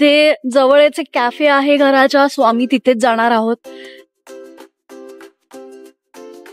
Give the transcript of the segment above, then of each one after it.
ते जवळच एक कॅफे आहे घराच्या, सो आम्ही तिथेच जाणार आहोत.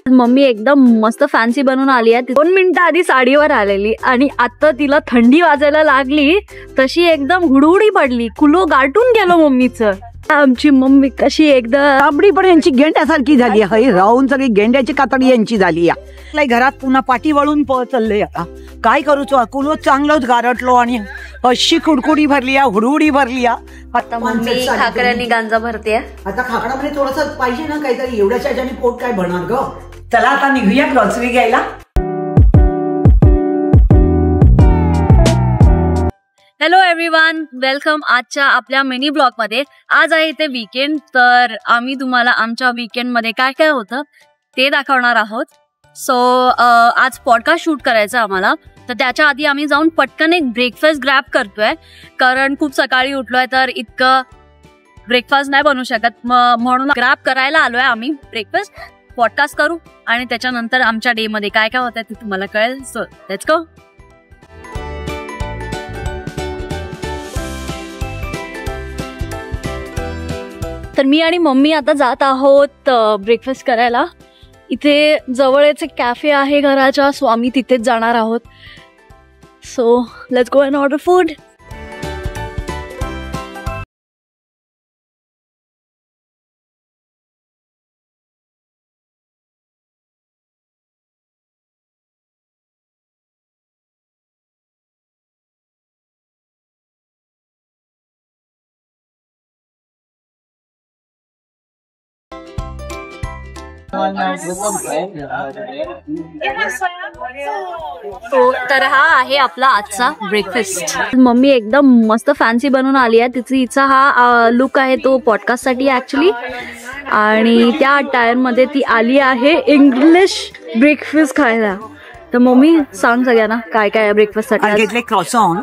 मम्मी एकदम मस्त फॅन्सी बनवून आली आहे. 2 मिनिटं आधी साडीवर आलेली आणि आता तिला थंडी वाजायला लागली तशी एकदम हुडहुडी पडली. कुलो गाठून गेलो मम्मीचं. आमची मम्मी कशी एकदा तांबडी पण यांची गेंड्यासारखी झाली आहे. राहून सगळी गेंड्याची कातडी यांची झाली आहे. घरात पुन्हा पाठी वळून चाललंय. आता काय करूच, कुलो चांगलंच गारटलो आणि अशी कुडकुडी भरली आहे, हुडहुडी भरली आहे. आता मम्मी खाकऱ्यांनी गांजा भरते. आता खाकडामध्ये थोडंसं पाहिजे ना काहीतरी, एवढ्याच्या ह्याच्याने पोट काय भरणार ग. चला आता निघूया ग्रॉसरी घ्यायला. हॅलो एव्हरीवन, वेलकम आजच्या आपल्या मिनी ब्लॉग मध्ये. आज आहे इथे वीकेंड, तर आम्ही तुम्हाला आमच्या वीकेंड मध्ये काय काय होतं ते दाखवणार आहोत. सो आज पॉडकास्ट शूट करायचं आम्हाला, तर त्याच्या आधी आम्ही जाऊन पटकन एक ब्रेकफास्ट ग्रॅब करतोय, कारण खूप सकाळी उठलोय तर इतकं ब्रेकफास्ट नाही बनवू शकत, म्हणून ग्रॅब करायला आलोय आम्ही ब्रेकफास्ट. पॉडकास्ट करू आणि त्याच्यानंतर आमच्या डे मध्ये काय काय होतं ते तुम्हाला कळेल. So let's go. तर मी आणि मम्मी आता जात आहोत ब्रेकफास्ट करायला. इथे जवळच एक कॅफे आहे घराच्या, सो आम्ही तिथेच जाणार आहोत. So let's go and order food. तर हा आहे आपला आजचा ब्रेकफास्ट. मम्मी एकदम मस्त फॅन्सी बनवून आली आहे. तिचा हा लुक आहे तो पॉडकास्ट साठी ऍक्च्युली, आणि त्या अटायर मध्ये ती आली आहे इंग्लिश ब्रेकफास्ट खायला. तर मम्मी सांग सगळ्यांना काय काय ब्रेकफास्ट साठी. घेतले क्रॉसॉन,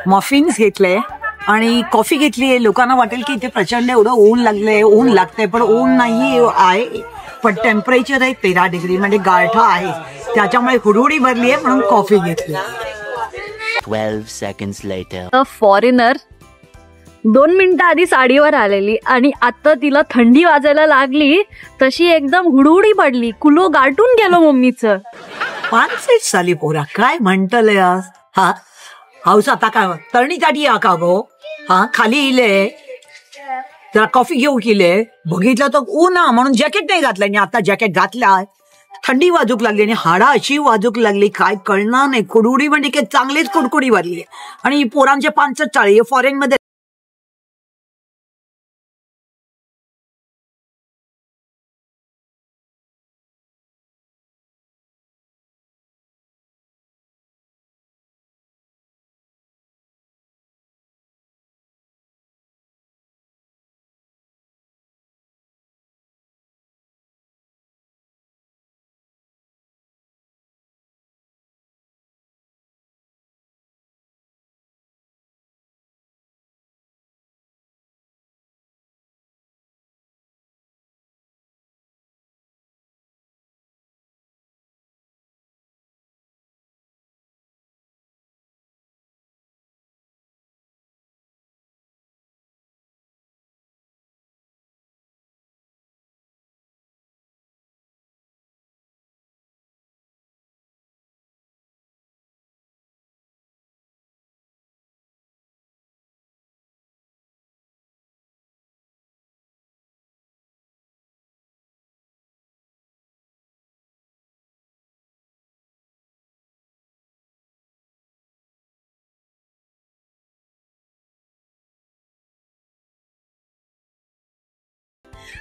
मफिन्स घेतले आणि कॉफी घेतली. लोकांना वाटेल की इथे प्रचंड एवढं ऊन लागलंय, ऊन लागतंय, पण ऊन नाही आहे, पण टेम्परेचर आहे 13 डिग्री, म्हणजे गारठा आहे, त्याच्यामुळे हुडहुडी भरली आहे, म्हणून कॉफी घेतली. 12 seconds later. फॉरेनर 2 मिनिटं आधी साडीवर आलेली आणि आता तिला थंडी वाजायला लागली तशी एकदम हुडहुडी पडली. कुलो गाठून गेलो मम्मीचं. 5 साली पोरा काय म्हणतले हा हाऊस. आता काय तरणीसाठी या का गो. हा खाली इले जरा कॉफी घेऊ केले, बघितलं तर ऊन म्हणून जॅकेट नाही घातलं, आणि आता जॅकेट घातला, थंडी वाजूक लागली आणि हाडा अशी वाजूक लागली काय कळणार नाही. कुडकुडी म्हणजे की चांगलीच कुडकुडी भरली. आणि पोरांचे 5 चाळी फॉरेन मध्ये.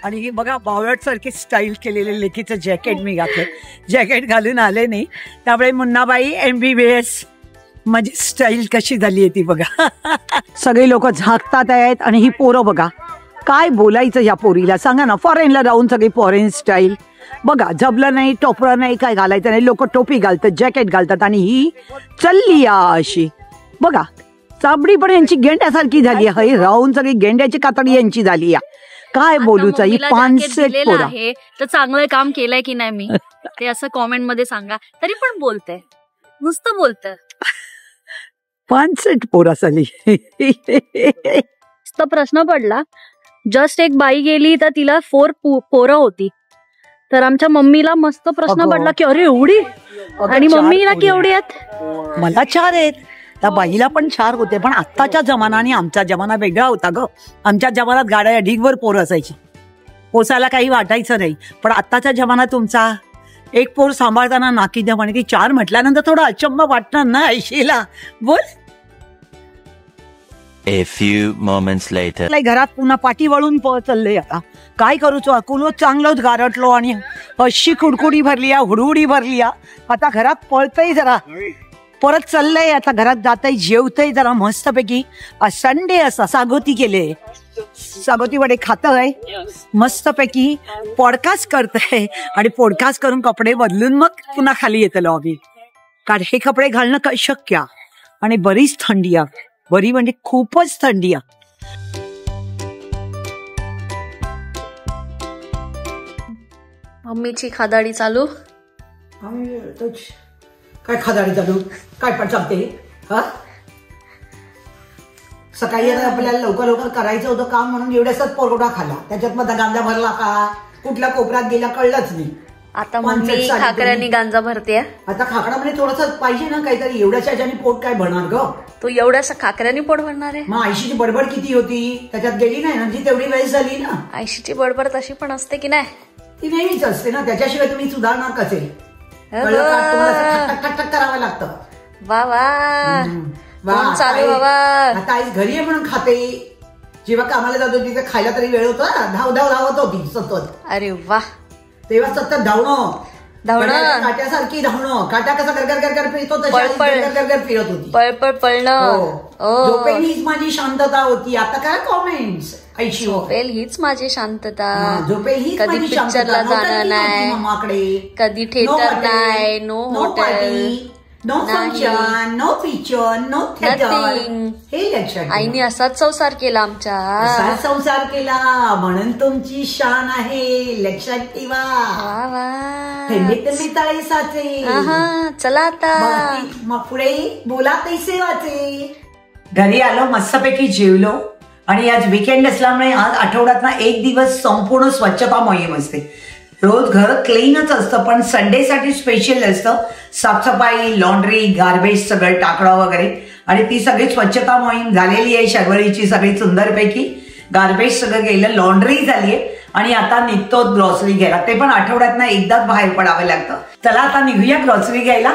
आणि ही बघा बावळट सारखी स्टाईल केलेले लेकीचं जॅकेट मी घातलं. जॅकेट घालून आले नाही, त्यामुळे मुन्नाबाई MBBS माझी स्टाईल कशी झाली आहे ती बघा. सगळे लोक झाकतात आहेत आणि ही पोरं बघा काय बोलायचं या पोरीला सांगा ना. फॉरेनला राहून सगळी फॉरेन स्टाईल बघा, जबलं नाही, टोपरं नाही, काय घालायचं नाही, लोक टोपी घालतात, जॅकेट घालतात, आणि ही चालली अशी बघा. चाबडी पण यांची गेंड्यासारखी झाली आहे. राहून सगळी गेंड्याची कातडी यांची झाली आहे. काय बोलूच ही 5 पोरं आहे तर चांगलं काम केलंय की नाही मी ते असं कॉमेंट मध्ये सांगा. तरी पण बोलते, नुसतं बोलतं. 5 पोरं झाली. मस्त प्रश्न पडला. जस्ट एक बाई गेली तर तिला 4 पोरं होती. तर आमच्या मम्मीला मस्त प्रश्न पडला की अरे एवढी, आणि मम्मीला केवढी आहेत? मला 4 आहेत. त्या बाईला पण 4 होते. पण आत्ताच्या जमाना आणि आमचा जमाना वेगळा होता ग. आमच्या जमान्यात गाड्या ढीगभर पोरं असायची, पोसायला काही वाटायचं नाही. पण आत्ताच्या जमाना तुमचा एक पोर सांभाळताना नाकीद्या म्हणे की 4 म्हटल्यानंतर थोडं अचंब वाटणार ना ऐशीला. बोल. A few moments later. घरात पुन्हा पाठी वळून चाललंय. आता काय करूचो, अकुलो चांगलोच गारटलो आणि अशी कुडकुडी भरली, हुडहुडी भरली. आता घरात पळतय जरा, परत चाललंय. आता घरात जातय, जेवतय जरा मस्तपैकी. संडे असा सागोती केले, सागोती वडे खातय मस्तपैकी, पॉडकास्ट करतय. आणि पॉडकास्ट करून कपडे बदलून मग पुन्हा खाली येतं लॉबी. कारण हे कपडे घालणं काय शक्य. आणि बरीच थंडी आहे, बरी म्हणजे खूपच थंडी आहे. मम्मीची खादाडी चालू. काय खादाडी चालू, काय पण सांगते. हा, सकाळी आपल्याला लवकर लवकर करायचं होतं काम म्हणून एवढ्याचाच पोरगोटा खाल्ला. त्याच्यात मध्ये गांजा भरला का, कुठल्या कोपऱ्यात गेला कळलंच नाही. आता मम्मी खाकऱ्यांनी गांजा भरते. आता खाकरा म्हणजे थोडंसं पाहिजे ना काहीतरी. एवढ्याच्या ह्याच्याने पोट काय भरणार ग? तू एवढ्याशा खाकऱ्यांनी पोट भरणार आहे? मग आयशीची बडबड किती होती त्याच्यात गेली नाही म्हणजे तेवढी वेळ झाली ना. आयशीची बडबड तशी पण असते की नाही? ती नेहमीच असते ना, त्याच्याशिवाय तुम्ही सुधारणार कसे? करावं लागतं. वा वा चालू बाबा. आता आई घरी आहे म्हणून खाते. जेव्हा कामाला जात होती तिथे खायला तरी वेळ होता ना. धावत होती सतत. अरे वा. तेव्हा सतत धावणं काट्यासारखी धावणं. काट्या कसा गरगर फिरतो गरगर फिरत होती. पळपळ पळणं. झोपेल हीच माझी शांतता होती. आता काय कॉमेंट्स ऐशी. झोपेल हीच माझी शांतता. झोपेल हीच कधी पिक्चरला जाणं नाही, मामाकडे कधी थिएटर नाही, no hotel, no function, no picture, no theatre. हे लक्षात. आईने असाच संसार केला आमच्या. असाच संसार केला म्हणून तुमची शान आहे, लक्षात ठेवा. थंडी थंडी तळे साचे. चला आता मग पुढे बोला पैसे वाचे. घरी आलो, मस्तपैकी जेवलो. आणि आज वीकेंड असल्यामुळे आज आठवड्यात ना एक दिवस संपूर्ण स्वच्छता मोहीम असते. रोज घर क्लीनच असतं, पण संडेसाठी स्पेशल असतं. साफसफाई, लॉन्ड्री, गार्बेज सगळं टाकणं वगैरे. आणि ती सगळी स्वच्छता मोहीम झालेली आहे. शर्वरीची सगळी सुंदरपैकी. गार्बेज सगळं गेलं, लॉन्ड्री झालीये. आणि आता निघतो ग्रॉसरी घ्यायला. ते पण आठवड्यात ना एकदाच बाहेर पडावं लागतं. चला आता निघूया ग्रॉसरी घ्यायला.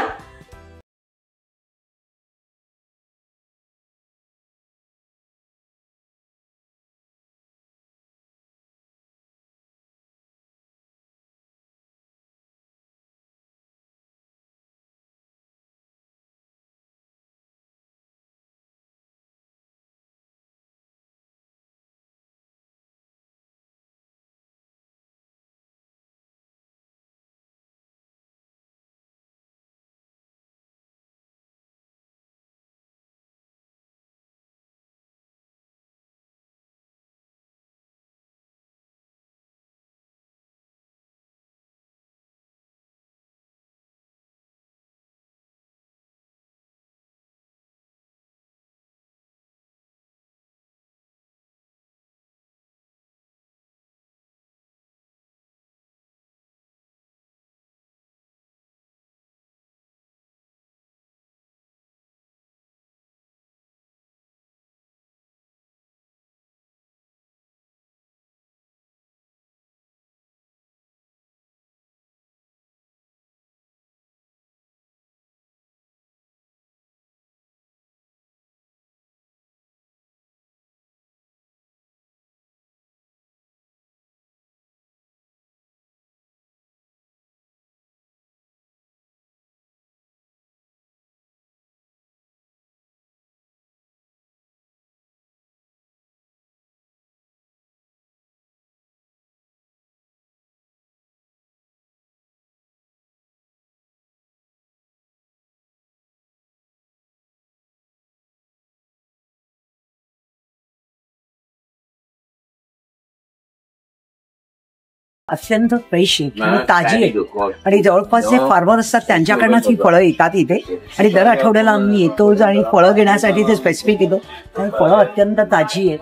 अत्यंत फ्रेश आहे, ताजी आहे. आणि जवळपास जे फार्मर असतात त्यांच्याकडनंच ही फळं येतात इथे. आणि दर आठवड्याला आम्ही येतो आणि फळं घेण्यासाठी ते स्पेसिफिक येतो. आणि फळं अत्यंत ताजी आहेत.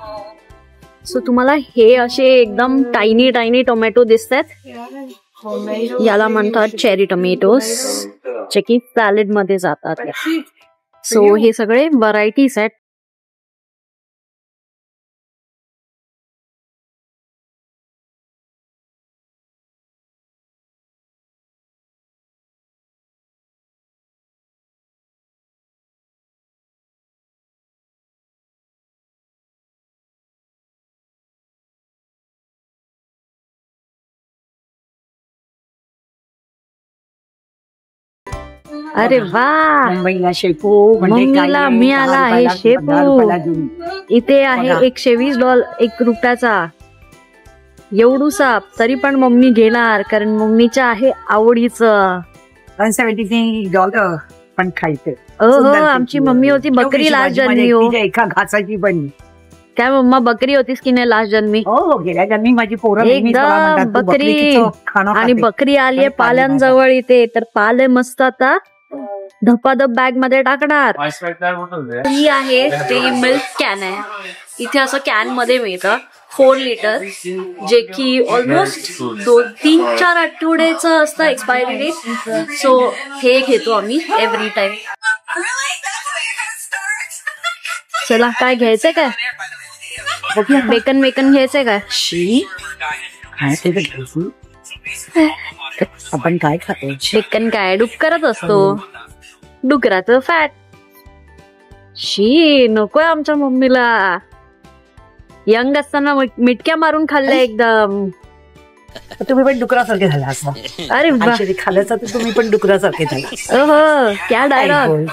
सो तुम्हाला हे असे एकदम टायनी टायनी टोमॅटो दिसतात. याला म्हणतात चेरी टोमॅटोज, जे की सॅलड मध्ये जातात. सो हे सगळे व्हरायटीज आहेत. अरे वा, मुंबईला शेपू मम्मीला मिळाला आहे शेपू. इथे आहे $120, $1 एवढूसा. तरी पण मम्मी घेणार, कारण मम्मीच्या आहे आवडीचं. $173 पण खायचं. आमची मम्मी होती बकरी लास्ट जन्मी. हो, एका घासाची बनी. काय मम्मा बकरी होतीस की नाही लास्ट जन्मी? हो, गेल्या जन्मी माझी पोरं एकदम बकरी. आणि बकरी आलीये पाल्यांजवळ इथे, तर पाले मस्त आता धपाधप बॅग मध्ये टाकणार. ही आहे ते मिल्क कॅन आहे. इथे असं कॅन मध्ये मिळतं 4 लिटर, जे की ऑलमोस्ट 2-3-4 आठवड्याचं असतं एक्सपायरी डेट. सो हे घेतो आम्ही एव्हरी टाइम. चला, काय घ्यायचंय काय? बेकन घ्यायचंय काय? आपण काय खातो? बेकन काय डुक्करच असतो, डुकराचं फॅट. शी, नकोय आमच्या मम्मीला. यंग असताना मिटक्या मारून खाल्ल्या एकदम. तुम्ही पण डुकरासारखे झाला असता. अरे खाल्ल्याचा तर तुम्ही पण डुकरासारखे झाला. ओहो, क्या डायलॉग.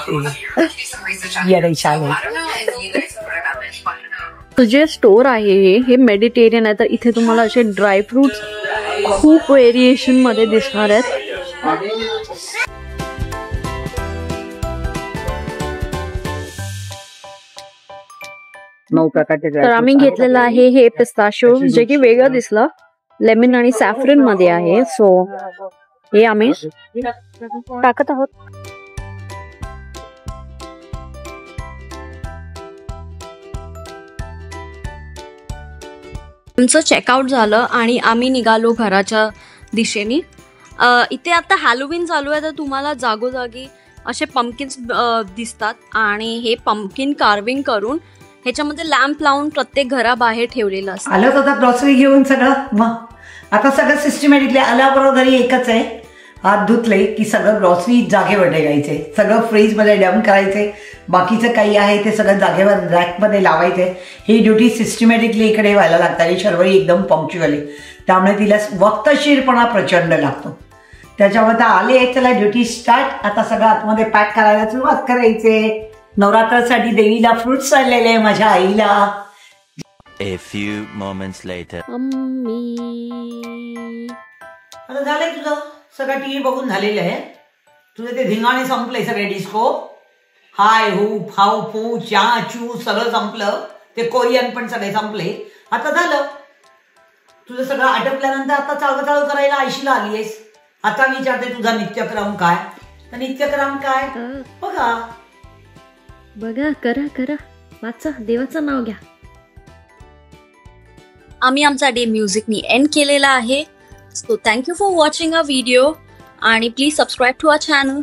तुझे स्टोर आहे हे मेडिटेरियन आहे, तर इथे तुम्हाला असे ड्रायफ्रुट्स खूप व्हेरिएशन मध्ये दिसणार आहेत. तर आम्ही घेतलेलं आहे हे पिस्ताशियो, जे की वेगळं दिसलं, लेमन आणि सॅफ्रन मध्ये आहे. सो हे आम्ही टाकत आहोत. आमचं चेकआउट झालं आणि आम्ही निघालो घराच्या दिशेने. इथे आता हॅलोवीन चालू आहे, तर तुम्हाला जागोजागी असे पंपकिन्स दिसतात आणि हे पंपकिन कार्विंग करून ह्याच्यामध्ये लॅम्प लावून प्रत्येक घराबाहेर ठेवलेलं असतं. आलं आता ग्रॉसरी घेऊन सगळं. मग आता सगळं सिस्टमॅटिकली आल्याबरोबर घरी एकच आहे, हात धुतले की सगळं ग्रॉसरी जागेवर ठेवायचे, सगळं फ्रीजमध्ये डंप करायचे, बाकीचं काही आहे ते सगळं जागेवर रॅकमध्ये लावायचे. ही ड्युटी सिस्टमॅटिकली इकडे व्हायला लागतं. आणि शर्वरी एकदम पंक्च्युअल आहे, त्यामुळे तिला वक्तशीरपणा प्रचंड लागतो. त्याच्यामुळे तर आले, चला ड्युटी स्टार्ट. आता सगळं आतमध्ये पॅक करायला सुरुवात करायचे. नवरात्रासाठी देवीला फ्रुट्स आणलेले आहे माझ्या आईला. A few moments later. आता झालंय तुझं सगळं टीव्ही बघून झालेलं आहे. तुझे ते धिंगाणे संपले सगळे. डिस्को, हाय हू फाऊ फू चा चू सगळं संपलं. ते कोरियन पण सगळे संपले. आता झालं तुझं सगळं आटपल्यानंतर आता चालू करायला आयशीला आली आहेस. आता विचारते तुझा नित्यक्रम काय? तर नित्यक्रम काय बघा करा वाचा, देवाचं नाव घ्या. आम्ही आमचा डे म्युझिकनी एंड केलेला आहे. So thank you for watching a video आणि please subscribe to our channel.